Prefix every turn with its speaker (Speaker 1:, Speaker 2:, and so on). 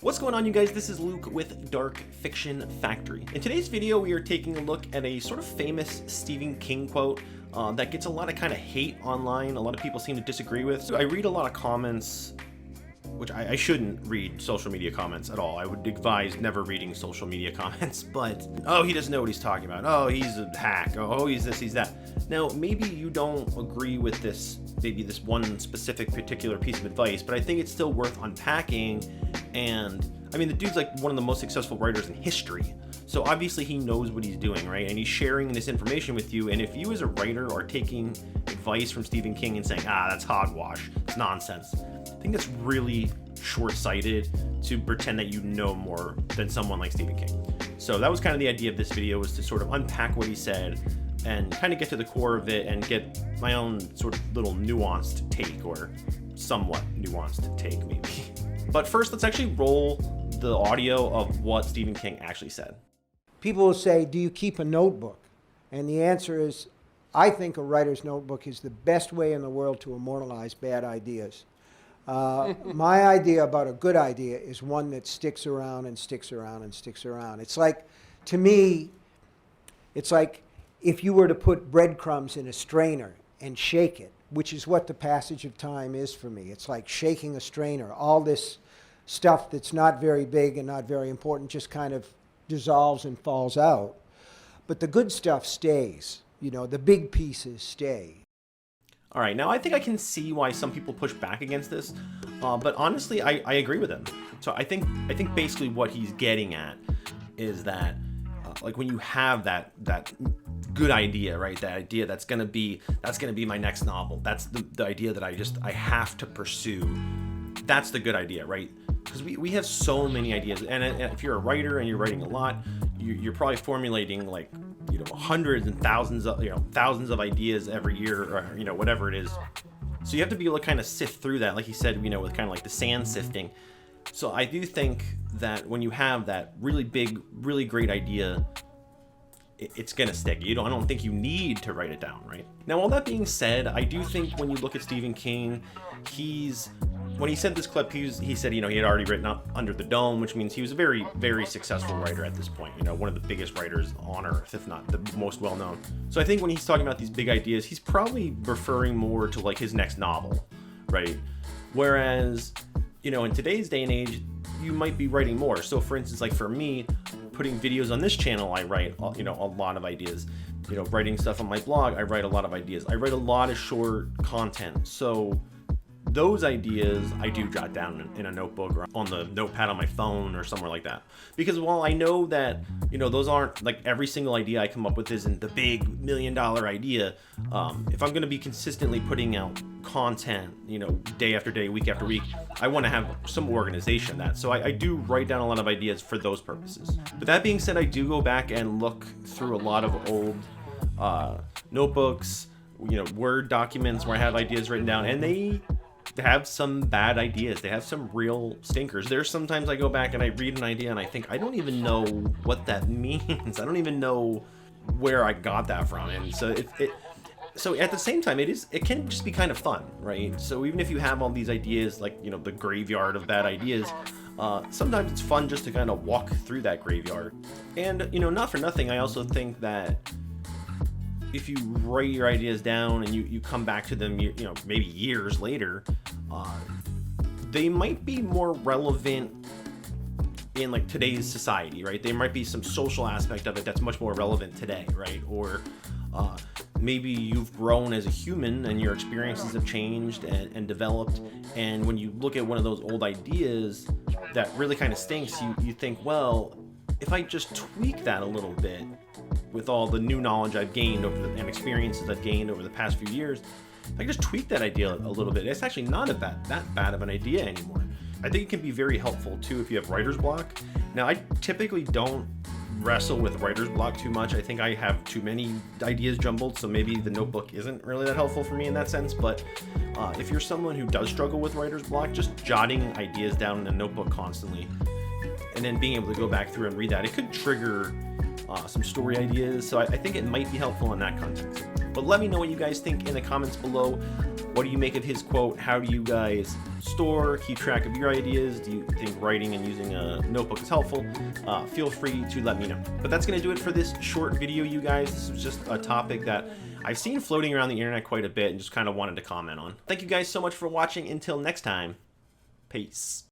Speaker 1: What's going on, you guys? This is Luke with Dark Fiction Factory. In today's video, we are taking a look at a sort of famous Stephen King quote that gets a lot of kind of hate online. A lot of people seem to disagree with. So I read a lot of comments, which I shouldn't read social media comments at all. I would advise never reading social media comments, but, oh, he doesn't know what he's talking about. Oh, he's a hack. Oh, he's this, he's that. Now, maybe you don't agree with this, maybe this one specific particular piece of advice, but I think it's still worth unpacking. And I mean, the dude's like one of the most successful writers in history. So obviously he knows what he's doing, right? And he's sharing this information with you. And if you as a writer are taking advice from Stephen King and saying, that's hogwash, it's nonsense, I think that's really short-sighted to pretend that you know more than someone like Stephen King. So that was kind of the idea of this video, was to sort of unpack what he said and kind of get to the core of it and get my own sort of little nuanced take, or somewhat nuanced take maybe. But first, let's actually roll the audio of what Stephen King actually said.
Speaker 2: People will say, do you keep a notebook? And the answer is, I think a writer's notebook is the best way in the world to immortalize bad ideas. My idea about a good idea is one that sticks around and sticks around and sticks around. It's like, to me, it's like if you were to put breadcrumbs in a strainer and shake it, which is what the passage of time is for me. It's like shaking a strainer. All this stuff that's not very big and not very important just kind of dissolves and falls out. But the good stuff stays. You know, the big pieces stay.
Speaker 1: All right, now I think I can see why some people push back against this, but honestly, I agree with him. So I think basically what he's getting at is that, like, when you have that good idea, right? That idea that's gonna be my next novel. That's the idea that I have to pursue. That's the good idea, right? Because we have so many ideas, and if you're a writer and you're writing a lot, you're probably formulating like, you know, hundreds and thousands of ideas every year, or, you know, whatever it is. So you have to be able to kind of sift through that, like he said, you know, with kind of like the sand sifting. So I do think that when you have that really big, really great idea, it's gonna stick. I don't think you need to write it down, right? Now, all that being said, I do think when you look at Stephen King, when he sent this clip, he said, you know, he had already written up Under the Dome, which means he was a very, very successful writer at this point. You know, one of the biggest writers on earth, if not the most well-known. So I think when he's talking about these big ideas, he's probably referring more to like his next novel, right? Whereas, you know, in today's day and age, you might be writing more. So for instance, like for me, putting videos on this channel, I write, you know, a lot of ideas. You know, writing stuff on my blog, I write a lot of ideas. I write a lot of short content. So those ideas I do jot down in a notebook or on the notepad on my phone or somewhere like that. Because while I know that, you know, those aren't like every single idea I come up with isn't the big $1 million idea. If I'm going to be consistently putting out content, you know, day after day, week after week, I want to have some organization in that. So I do write down a lot of ideas for those purposes. But that being said, I do go back and look through a lot of old notebooks, you know, Word documents where I have ideas written down, and they have some bad ideas. They have some real stinkers. There's sometimes I go back and I read an idea and I think, I don't even know what that means. I don't even know where I got that from. And so so at the same time, it can just be kind of fun, right? So even if you have all these ideas, like, you know, the graveyard of bad ideas, sometimes it's fun just to kind of walk through that graveyard. And, you know, not for nothing, I also think that if you write your ideas down and you come back to them, you know, maybe years later, they might be more relevant in like today's society, right? There might be some social aspect of it that's much more relevant today, right? Or maybe you've grown as a human and your experiences have changed and developed, and when you look at one of those old ideas that really kind of stinks, you think, well, if I just tweak that a little bit with all the new knowledge I've gained and experiences I've gained over the past few years, if I just tweak that idea a little bit, it's actually not that bad of an idea anymore. I think it can be very helpful too if you have writer's block. Now, I typically don't wrestle with writer's block too much. I think I have too many ideas jumbled, so maybe the notebook isn't really that helpful for me in that sense. But if you're someone who does struggle with writer's block, just jotting ideas down in a notebook constantly and then being able to go back through and read that, it could trigger some story ideas. So I think it might be helpful in that context. But let me know what you guys think in the comments below. What do you make of his quote? How do you guys store, keep track of your ideas? Do you think writing and using a notebook is helpful? Feel free to let me know. But that's going to do it for this short video, you guys. This was just a topic that I've seen floating around the internet quite a bit and just kind of wanted to comment on. Thank you guys so much for watching. Until next time, peace.